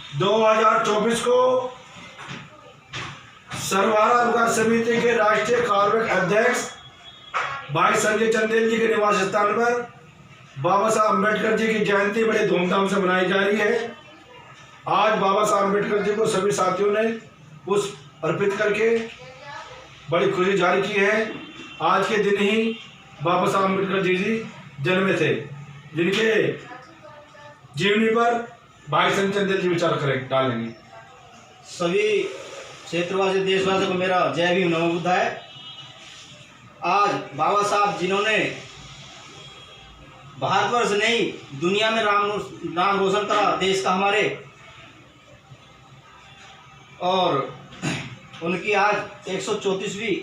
2024 को सर्वहारा विकास समिति के राष्ट्रीय कार्मिक अध्यक्ष भाई संजय चंदेल जी के निवास स्थान पर बाबा साहब अम्बेडकर जी की जयंती बड़े धूमधाम से मनाई जा रही है। आज बाबा साहब अम्बेडकर जी को सभी साथियों ने पुष्प अर्पित करके बड़ी खुशी जारी की है। आज के दिन ही बाबा साहब अम्बेडकर जी जन्मे थे, जिनके जीवनी पर भाई संजय चंदेल जी विचार करें डालेंगे। सभी क्षेत्रवासी देशवासियों को मेरा जय भीम नमो बुद्धाय। आज बाबा साहब जिन्होंने भारतवर्ष नहीं दुनिया में नाम रोशन करा देश का हमारे, और उनकी आज 134वीं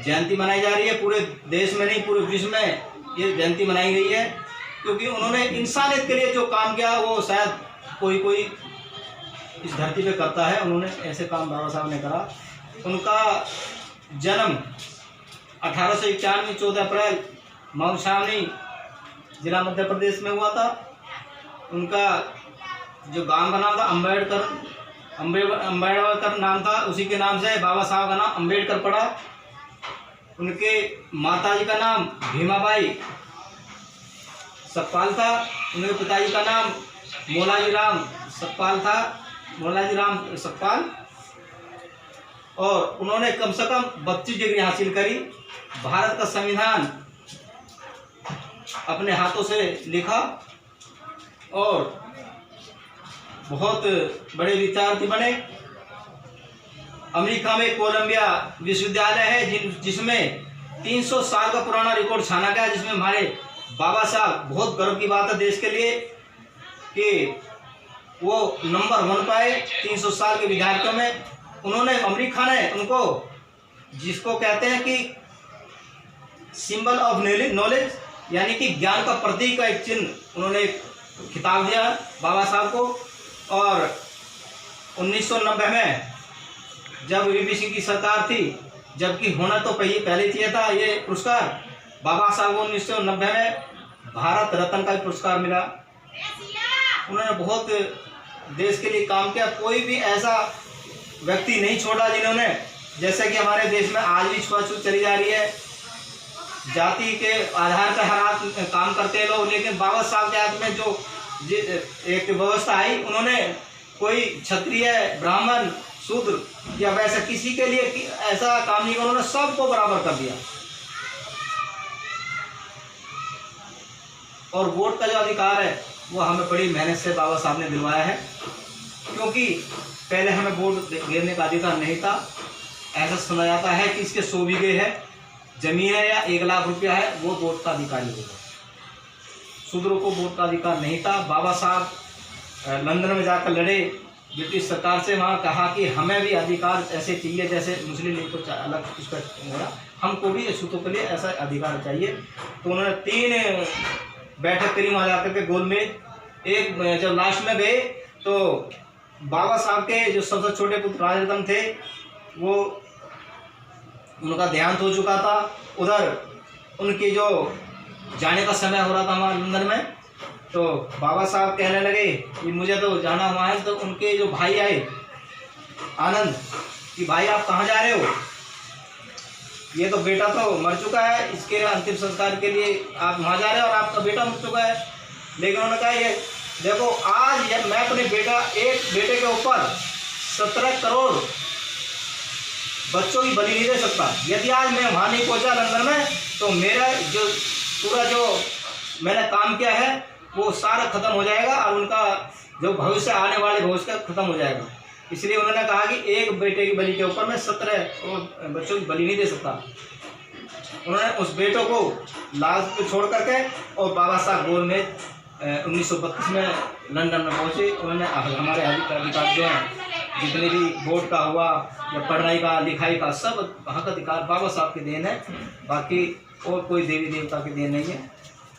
जयंती मनाई जा रही है। पूरे देश में नहीं पूरे विश्व में ये जयंती मनाई गई है, क्योंकि उन्होंने इंसानियत के लिए जो काम किया वो शायद कोई इस धरती पे करता है। उन्होंने ऐसे काम बाबा साहब ने करा। उनका जन्म 1891 14 अप्रैल माउंट शामली जिला मध्य प्रदेश में हुआ था। उनका जो गांव का नाम था अम्बेडकर नाम था, उसी के नाम से बाबा साहब का नाम अम्बेडकर पड़ा। उनके माताजी का नाम भीमाबाई सकपाल था। उनके पिताजी का नाम मोलाजी राम सकपाल था, मोलाजी राम सकपाल। और उन्होंने कम से कम 32 डिग्री हासिल करी। भारत का संविधान अपने हाथों से लिखा और बहुत बड़े विद्यार्थी बने। अमेरिका में कोलंबिया विश्वविद्यालय है जिसमें 300 साल का पुराना रिकॉर्ड छाना गया, जिसमें हमारे बाबा साहब, बहुत गर्व की बात है देश के लिए कि वो नंबर 1 पाए 300 साल के विद्यार्थियों में। उन्होंने अमेरिका ने उनको, जिसको कहते हैं कि सिंबल ऑफ नॉलेज, यानी कि ज्ञान का प्रतीक का एक चिन्ह, उन्होंने एक खिताब दिया बाबा साहब को। और 1990 में जब वीपी सिंह की सरकार थी, जबकि होना तो पहले चाहिए था ये पुरस्कार, बाबा साहब को 1990 में भारत रत्न का पुरस्कार मिला। उन्होंने बहुत देश के लिए काम किया। कोई भी ऐसा व्यक्ति नहीं छोड़ा जिन्होंने, जैसे कि हमारे देश में आज भी छुआछूत चली जा रही है, जाति के आधार पर हर काम करते हैं लोग, लेकिन बाबा साहब के हाथ में जो एक व्यवस्था आई, उन्होंने कोई क्षत्रिय, ब्राह्मण, शूद्र या वैसा किसी के लिए ऐसा काम नहीं किया। उन्होंने सबको बराबर कर दिया। और वोट का जो अधिकार है वो हमें बड़ी मेहनत से बाबा साहब ने दिलवाया है, क्योंकि पहले हमें वोट गिरने का अधिकार नहीं था। ऐसा सुना जाता है कि इसके 100 बीघे है जमीन है या 1 लाख रुपया है, वो वोट का अधिकारी होगा। शूद्रों को वोट का अधिकार नहीं था। बाबा साहब लंदन में जाकर लड़े ब्रिटिश सरकार से, वहाँ कहा कि हमें भी अधिकार ऐसे चाहिए जैसे मुस्लिम लीग को अलग उस पर होगा, हमको भी छूतों के लिए ऐसा अधिकार चाहिए। तो उन्होंने 3 बैठक करी वहाँ जाकर के गोल में। एक जब लास्ट में गए तो बाबा साहब के जो सबसे छोटे पुत्र राजरत्न थे, वो उनका देहांत हो चुका था। उधर उनकी जो जाने का समय हो रहा था हमारे लंदन में, तो बाबा साहब कहने लगे कि मुझे तो जाना हुआ है। तो उनके जो भाई आए आनंद कि भाई आप कहाँ जा रहे हो, ये तो बेटा तो मर चुका है, इसके अंतिम संस्कार के लिए आप वहाँ जा रहे हो और आपका बेटा मर चुका है। लेकिन उन्होंने कहा ये देखो, आज मैं अपने एक बेटे के ऊपर 17 करोड़ बच्चों की बलि नहीं दे सकता। यदि आज मैं वहाँ नहीं पहुँचा लंदन में, तो मेरा जो पूरा जो मैंने काम किया है वो सारा खत्म हो जाएगा और उनका जो भविष्य, आने वाले भविष्य का खत्म हो जाएगा। इसलिए उन्होंने कहा कि एक बेटे की बलि के ऊपर मैं 17 बच्चों की बलि नहीं दे सकता। उन्होंने उस बेटों को लाज पे छोड़ करके और बाबा साहब गोल में 1932 में लंदन में पहुँचे। उन्होंने हमारे अधिकार जो हैं, जितने भी वोट का हुआ या पढ़ाई का, लिखाई का, सब हक अधिकार बाबा साहब की देन है, बाकी और कोई देवी देवता की देन नहीं है।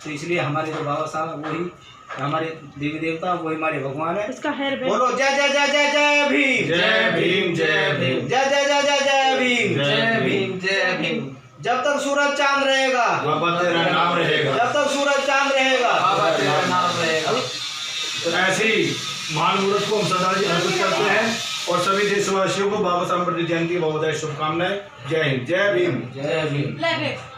तो इसलिए हमारे जो बाबा साहब वही हमारे देवी देवता, वही हमारे भगवान है। इसका बोलो जय जय जय जय जय भीम, जय भीम, जय भीम, जय जय जय जय जय भीम, जय भीम, जय भीम। जब तक सूरज चांद रहेगा बाबा तेरा नाम रहेगा, जब तक सूरज चांद रहेगा बाबा तेरा नाम रहेगा। तो ऐसे ही महान मुहूर्त को हम श्रद्धांजलि अर्पित करते हैं और सभी देशवासियों को बाबा साहब अम्बेडकर जयंती की बहुत बहुत शुभकामनाएं। जय हिंद, जय भीम। जय भीम।